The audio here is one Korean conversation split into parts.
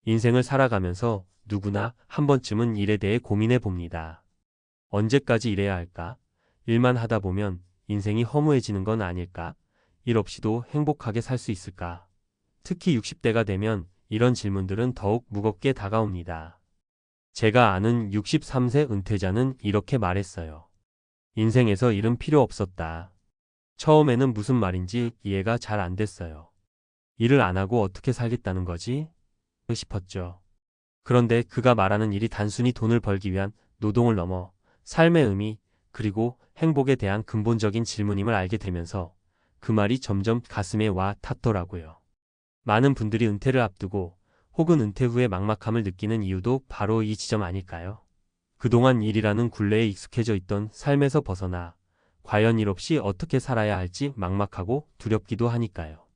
인생을 살아가면서 누구나 한 번쯤은 일에 대해 고민해 봅니다. 언제까지 일해야 할까? 일만 하다 보면 인생이 허무해지는 건 아닐까? 일 없이도 행복하게 살 수 있을까? 특히 60대가 되면 이런 질문들은 더욱 무겁게 다가옵니다. 제가 아는 63세 은퇴자는 이렇게 말했어요. 인생에서 일은 필요 없었다. 처음에는 무슨 말인지 이해가 잘 안 됐어요. 일을 안 하고 어떻게 살겠다는 거지? 싶었죠. 그런데 그가 말하는 일이 단순히 돈을 벌기 위한 노동을 넘어 삶의 의미, 그리고 행복에 대한 근본적인 질문임을 알게 되면서 그 말이 점점 가슴에 와 닿더라고요. 많은 분들이 은퇴를 앞두고 혹은 은퇴 후에 막막함을 느끼는 이유도 바로 이 지점 아닐까요? 그동안 일이라는 굴레에 익숙해져 있던 삶에서 벗어나 과연 일 없이 어떻게 살아야 할지 막막하고 두렵기도 하니까요.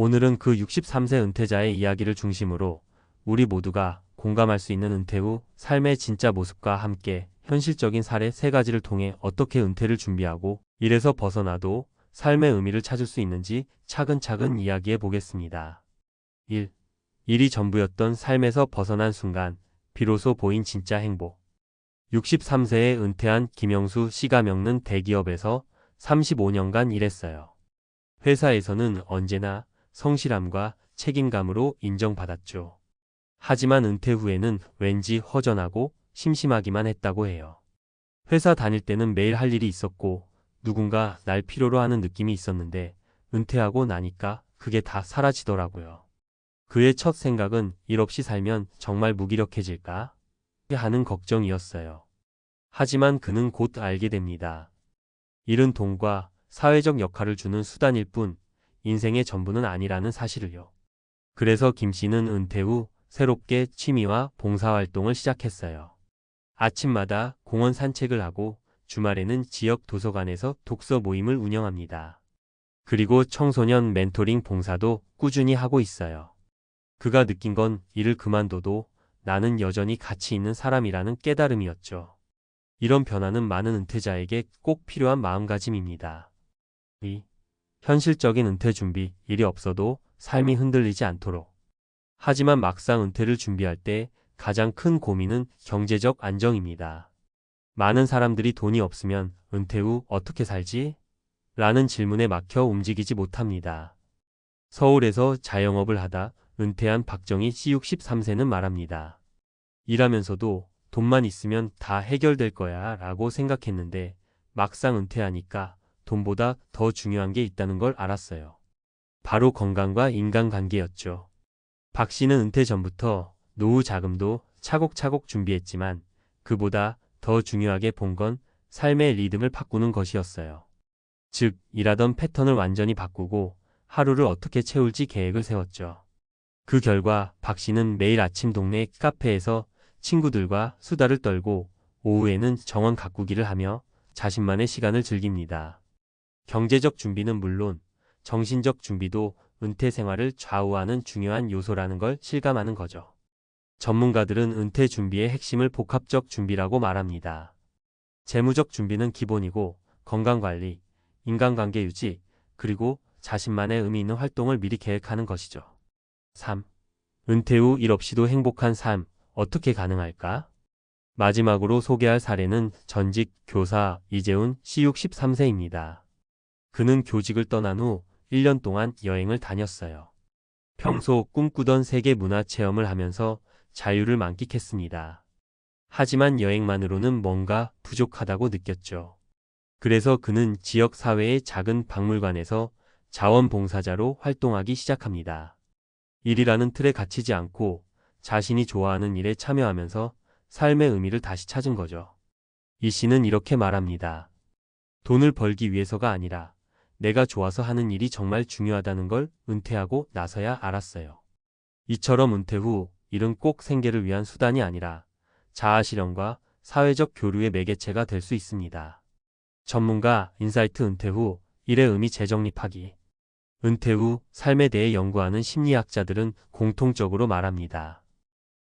오늘은 그 63세 은퇴자의 이야기를 중심으로 우리 모두가 공감할 수 있는 은퇴 후 삶의 진짜 모습과 함께 현실적인 사례 3가지를 통해 어떻게 은퇴를 준비하고 일에서 벗어나도 삶의 의미를 찾을 수 있는지 차근차근 이야기해 보겠습니다. 1. 일이 전부였던 삶에서 벗어난 순간 비로소 보인 진짜 행복. 63세에 은퇴한 김영수 씨가 겪는 대기업에서 35년간 일했어요. 회사에서는 언제나 성실함과 책임감으로 인정받았죠. 하지만 은퇴 후에는 왠지 허전하고 심심하기만 했다고 해요. 회사 다닐 때는 매일 할 일이 있었고 누군가 날 필요로 하는 느낌이 있었는데 은퇴하고 나니까 그게 다 사라지더라고요. 그의 첫 생각은 일 없이 살면 정말 무기력해질까? 하는 걱정이었어요. 하지만 그는 곧 알게 됩니다. 일은 돈과 사회적 역할을 주는 수단일 뿐 인생의 전부는 아니라는 사실을요. 그래서 김 씨는 은퇴 후 새롭게 취미와 봉사활동을 시작했어요. 아침마다 공원 산책을 하고 주말에는 지역 도서관에서 독서 모임을 운영합니다. 그리고 청소년 멘토링 봉사도 꾸준히 하고 있어요. 그가 느낀 건 일을 그만둬도 나는 여전히 가치 있는 사람이라는 깨달음이었죠. 이런 변화는 많은 은퇴자에게 꼭 필요한 마음가짐입니다. 2. 현실적인 은퇴 준비, 일이 없어도 삶이 흔들리지 않도록. 하지만 막상 은퇴를 준비할 때 가장 큰 고민은 경제적 안정입니다. 많은 사람들이 돈이 없으면 은퇴 후 어떻게 살지? 라는 질문에 막혀 움직이지 못합니다. 서울에서 자영업을 하다 은퇴한 박정희 씨 63세는 말합니다. 일하면서도 돈만 있으면 다 해결될 거야 라고 생각했는데 막상 은퇴하니까 돈보다 더 중요한 게 있다는 걸 알았어요. 바로 건강과 인간관계였죠. 박 씨는 은퇴 전부터 노후 자금도 차곡차곡 준비했지만 그보다 더 중요하게 본 건 삶의 리듬을 바꾸는 것이었어요. 즉, 일하던 패턴을 완전히 바꾸고 하루를 어떻게 채울지 계획을 세웠죠. 그 결과 박 씨는 매일 아침 동네 카페에서 친구들과 수다를 떨고 오후에는 정원 가꾸기를 하며 자신만의 시간을 즐깁니다. 경제적 준비는 물론 정신적 준비도 은퇴 생활을 좌우하는 중요한 요소라는 걸 실감하는 거죠. 전문가들은 은퇴 준비의 핵심을 복합적 준비라고 말합니다. 재무적 준비는 기본이고 건강관리, 인간관계 유지, 그리고 자신만의 의미 있는 활동을 미리 계획하는 것이죠. 3. 은퇴 후 일 없이도 행복한 삶, 어떻게 가능할까? 마지막으로 소개할 사례는 전직 교사 이재훈 씨 63세입니다. 그는 교직을 떠난 후 1년 동안 여행을 다녔어요. 평소 꿈꾸던 세계 문화 체험을 하면서 자유를 만끽했습니다. 하지만 여행만으로는 뭔가 부족하다고 느꼈죠. 그래서 그는 지역 사회의 작은 박물관에서 자원봉사자로 활동하기 시작합니다. 일이라는 틀에 갇히지 않고 자신이 좋아하는 일에 참여하면서 삶의 의미를 다시 찾은 거죠. 이 씨는 이렇게 말합니다. 돈을 벌기 위해서가 아니라 내가 좋아서 하는 일이 정말 중요하다는 걸 은퇴하고 나서야 알았어요. 이처럼 은퇴 후 일은 꼭 생계를 위한 수단이 아니라 자아실현과 사회적 교류의 매개체가 될 수 있습니다. 전문가 인사이트 은퇴 후 일의 의미 재정립하기. 은퇴 후 삶에 대해 연구하는 심리학자들은 공통적으로 말합니다.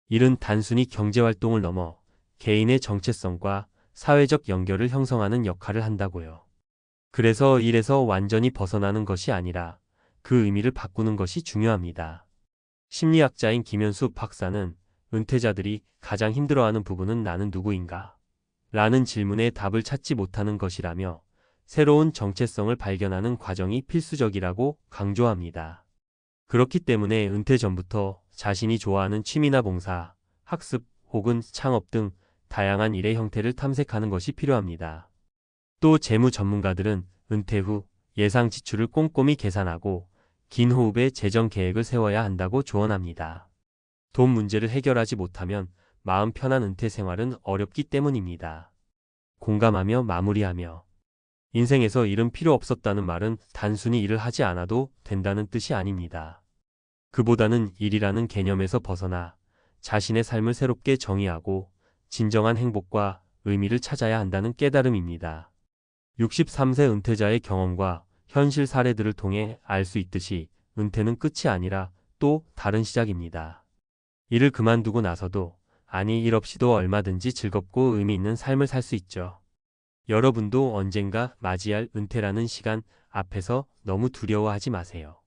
일은 단순히 경제활동을 넘어 개인의 정체성과 사회적 연결을 형성하는 역할을 한다고요. 그래서 일에서 완전히 벗어나는 것이 아니라 그 의미를 바꾸는 것이 중요합니다. 심리학자인 김현수 박사는 은퇴자들이 가장 힘들어하는 부분은 나는 누구인가? 라는 질문에 답을 찾지 못하는 것이라며 새로운 정체성을 발견하는 과정이 필수적이라고 강조합니다. 그렇기 때문에 은퇴 전부터 자신이 좋아하는 취미나 봉사, 학습 혹은 창업 등 다양한 일의 형태를 탐색하는 것이 필요합니다. 또 재무 전문가들은 은퇴 후 예상 지출을 꼼꼼히 계산하고 긴 호흡의 재정 계획을 세워야 한다고 조언합니다. 돈 문제를 해결하지 못하면 마음 편한 은퇴 생활은 어렵기 때문입니다. 공감하며 마무리하며 인생에서 일은 필요 없었다는 말은 단순히 일을 하지 않아도 된다는 뜻이 아닙니다. 그보다는 일이라는 개념에서 벗어나 자신의 삶을 새롭게 정의하고 진정한 행복과 의미를 찾아야 한다는 깨달음입니다. 63세 은퇴자의 경험과 현실 사례들을 통해 알 수 있듯이 은퇴는 끝이 아니라 또 다른 시작입니다. 일을 그만두고 나서도 일 없이도 얼마든지 즐겁고 의미 있는 삶을 살 수 있죠. 여러분도 언젠가 맞이할 은퇴라는 시간 앞에서 너무 두려워하지 마세요.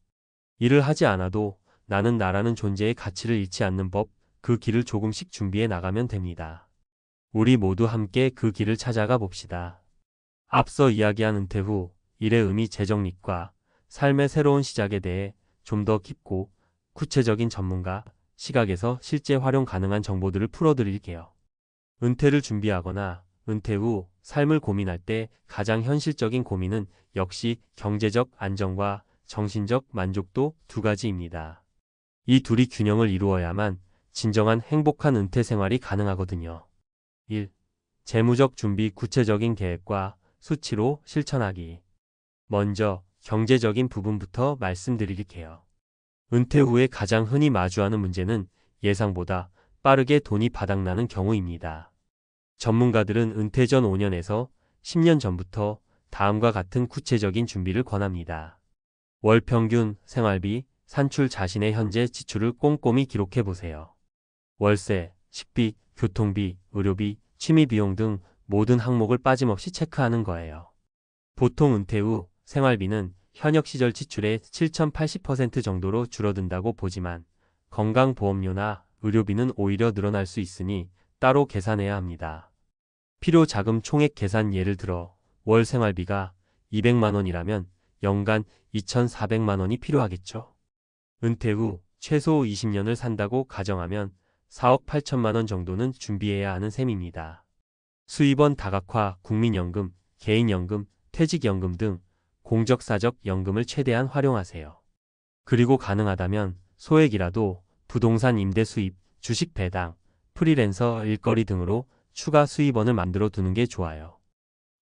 일을 하지 않아도 나는 나라는 존재의 가치를 잃지 않는 법, 그 길을 조금씩 준비해 나가면 됩니다. 우리 모두 함께 그 길을 찾아가 봅시다. 앞서 이야기한 은퇴 후 일의 의미 재정립과 삶의 새로운 시작에 대해 좀 더 깊고 구체적인 전문가 시각에서 실제 활용 가능한 정보들을 풀어드릴게요. 은퇴를 준비하거나 은퇴 후 삶을 고민할 때 가장 현실적인 고민은 역시 경제적 안정과 정신적 만족도 두 가지입니다. 이 둘이 균형을 이루어야만 진정한 행복한 은퇴 생활이 가능하거든요. 1. 재무적 준비 구체적인 계획과 수치로 실천하기. 먼저 경제적인 부분부터 말씀드릴게요. 은퇴 후에 가장 흔히 마주하는 문제는 예상보다 빠르게 돈이 바닥나는 경우입니다. 전문가들은 은퇴 전 5년에서 10년 전부터 다음과 같은 구체적인 준비를 권합니다. 월 평균 생활비, 산출 자신의 현재 지출을 꼼꼼히 기록해 보세요. 월세, 식비, 교통비, 의료비, 취미 비용 등 모든 항목을 빠짐없이 체크하는 거예요. 보통 은퇴 후 생활비는 현역 시절 지출의 7,080% 정도로 줄어든다고 보지만 건강보험료나 의료비는 오히려 늘어날 수 있으니 따로 계산해야 합니다. 필요 자금 총액 계산 예를 들어 월 생활비가 200만 원이라면 연간 2,400만 원이 필요하겠죠. 은퇴 후 최소 20년을 산다고 가정하면 4억 8천만 원 정도는 준비해야 하는 셈입니다. 수입원 다각화, 국민연금, 개인연금, 퇴직연금 등 공적사적 연금을 최대한 활용하세요. 그리고 가능하다면 소액이라도 부동산 임대 수입, 주식 배당, 프리랜서 일거리 등으로 추가 수입원을 만들어 두는 게 좋아요.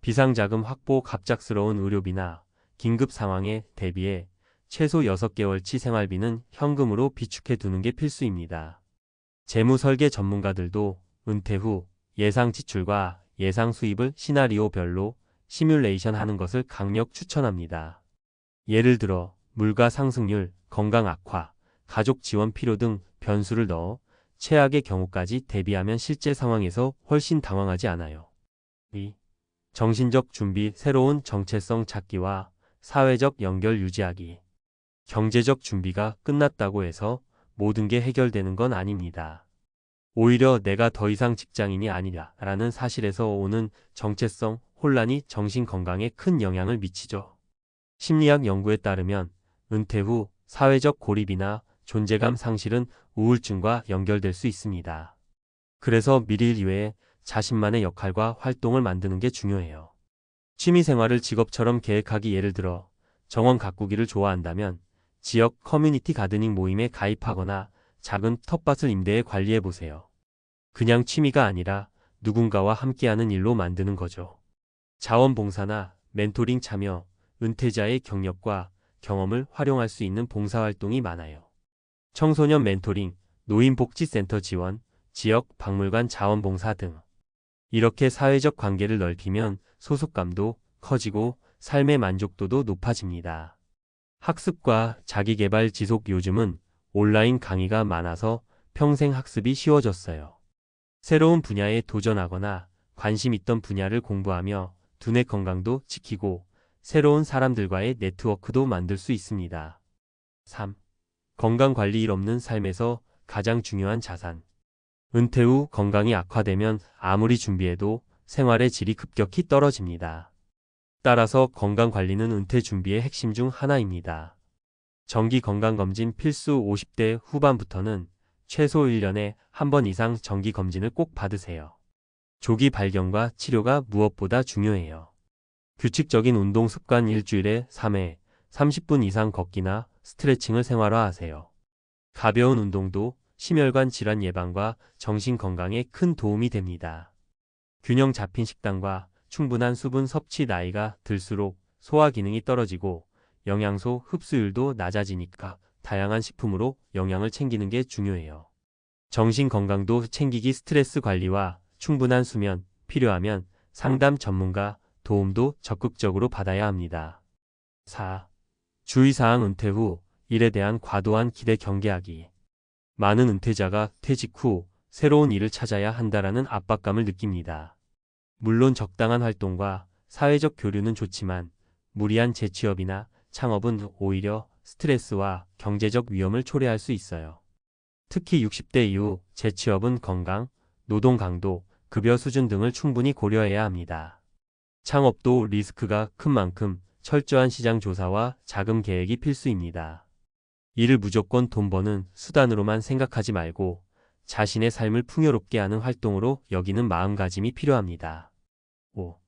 비상자금 확보, 갑작스러운 의료비나 긴급 상황에 대비해 최소 6개월치 생활비는 현금으로 비축해 두는 게 필수입니다. 재무 설계 전문가들도 은퇴 후 예상 지출과 예상 수입을 시나리오별로 시뮬레이션 하는 것을 강력 추천합니다. 예를 들어 물가 상승률, 건강 악화, 가족 지원 필요 등 변수를 넣어 최악의 경우까지 대비하면 실제 상황에서 훨씬 당황하지 않아요. 2. 정신적 준비, 새로운 정체성 찾기와 사회적 연결 유지하기. 경제적 준비가 끝났다고 해서 모든 게 해결되는 건 아닙니다. 오히려 내가 더 이상 직장인이 아니라라는 사실에서 오는 정체성 혼란이 정신 건강에 큰 영향을 미치죠. 심리학 연구에 따르면 은퇴 후 사회적 고립이나 존재감 상실은 우울증과 연결될 수 있습니다. 그래서 미리 이외에 자신만의 역할과 활동을 만드는 게 중요해요. 취미생활을 직업처럼 계획하기, 예를 들어 정원 가꾸기를 좋아한다면 지역 커뮤니티 가드닝 모임에 가입하거나 작은 텃밭을 임대해 관리해 보세요. 그냥 취미가 아니라 누군가와 함께하는 일로 만드는 거죠. 자원봉사나 멘토링 참여, 은퇴자의 경력과 경험을 활용할 수 있는 봉사활동이 많아요. 청소년 멘토링, 노인복지센터 지원, 지역 박물관 자원봉사 등. 이렇게 사회적 관계를 넓히면 소속감도 커지고 삶의 만족도도 높아집니다. 학습과 자기계발 지속, 요즘은 온라인 강의가 많아서 평생 학습이 쉬워졌어요. 새로운 분야에 도전하거나 관심 있던 분야를 공부하며 두뇌 건강도 지키고 새로운 사람들과의 네트워크도 만들 수 있습니다. 3. 건강관리 일 없는 삶에서 가장 중요한 자산. 은퇴 후 건강이 악화되면 아무리 준비해도 생활의 질이 급격히 떨어집니다. 따라서 건강관리는 은퇴 준비의 핵심 중 하나입니다. 정기 건강검진 필수. 50대 후반부터는 최소 1년에 한 번 이상 정기검진을 꼭 받으세요. 조기 발견과 치료가 무엇보다 중요해요. 규칙적인 운동 습관. 일주일에 3회 30분 이상 걷기나 스트레칭을 생활화하세요. 가벼운 운동도 심혈관 질환 예방과 정신 건강에 큰 도움이 됩니다. 균형 잡힌 식단과 충분한 수분 섭취. 나이가 들수록 소화 기능이 떨어지고 영양소 흡수율도 낮아지니까 다양한 식품으로 영양을 챙기는 게 중요해요. 정신 건강도 챙기기. 스트레스 관리와 충분한 수면, 필요하면 상담 전문가 도움도 적극적으로 받아야 합니다. 4. 주의사항. 은퇴 후 일에 대한 과도한 기대. 경계하기. 많은 은퇴자가 퇴직 후 새로운 일을 찾아야 한다라는 압박감을 느낍니다. 물론 적당한 활동과 사회적 교류는 좋지만 무리한 재취업이나 창업은 오히려 스트레스와 경제적 위험을 초래할 수 있어요. 특히 60대 이후 재취업은 건강, 노동 강도, 급여 수준 등을 충분히 고려해야 합니다. 창업도 리스크가 큰 만큼 철저한 시장 조사와 자금 계획이 필수입니다. 이를 무조건 돈 버는 수단으로만 생각하지 말고 자신의 삶을 풍요롭게 하는 활동으로 여기는 마음가짐이 필요합니다. 5.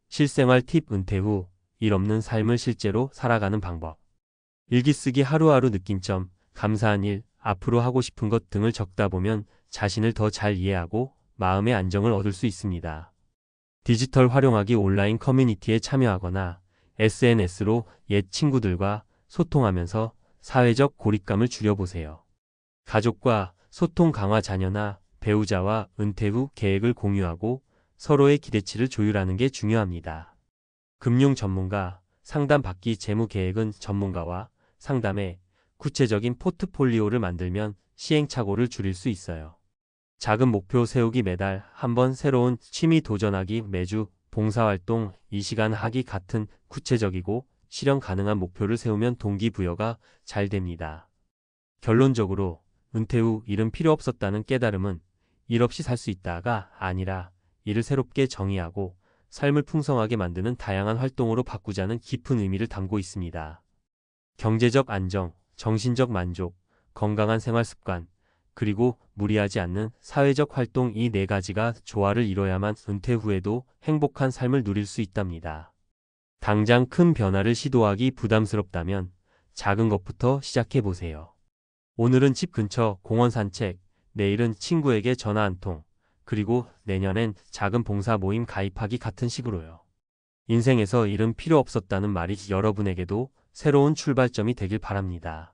실생활 팁. 은퇴 후 일 없는 삶을 실제로 살아가는 방법. 일기 쓰기. 하루하루 느낀 점, 감사한 일, 앞으로 하고 싶은 것 등을 적다 보면 자신을 더 잘 이해하고 마음의 안정을 얻을 수 있습니다. 디지털 활용하기. 온라인 커뮤니티에 참여하거나 SNS로 옛 친구들과 소통하면서 사회적 고립감을 줄여보세요. 가족과 소통 강화. 자녀나 배우자와 은퇴 후 계획을 공유하고 서로의 기대치를 조율하는 게 중요합니다. 금융 전문가 상담 받기. 재무 계획은 전문가와 상담해 구체적인 포트폴리오를 만들면 시행착오를 줄일 수 있어요. 작은 목표 세우기. 매달 한 번 새로운 취미 도전하기. 매주 봉사활동, 이 시간 하기 같은 구체적이고 실현 가능한 목표를 세우면 동기부여가 잘 됩니다. 결론적으로 은퇴 후 일은 필요 없었다는 깨달음은 일 없이 살 수 있다가 아니라 일을 새롭게 정의하고 삶을 풍성하게 만드는 다양한 활동으로 바꾸자는 깊은 의미를 담고 있습니다. 경제적 안정, 정신적 만족, 건강한 생활 습관, 그리고 무리하지 않는 사회적 활동, 이 네 가지가 조화를 이뤄야만 은퇴 후에도 행복한 삶을 누릴 수 있답니다. 당장 큰 변화를 시도하기 부담스럽다면 작은 것부터 시작해보세요. 오늘은 집 근처 공원 산책, 내일은 친구에게 전화 한 통, 그리고 내년엔 작은 봉사 모임 가입하기 같은 식으로요. 인생에서 일은 필요 없었다는 말이 여러분에게도 새로운 출발점이 되길 바랍니다.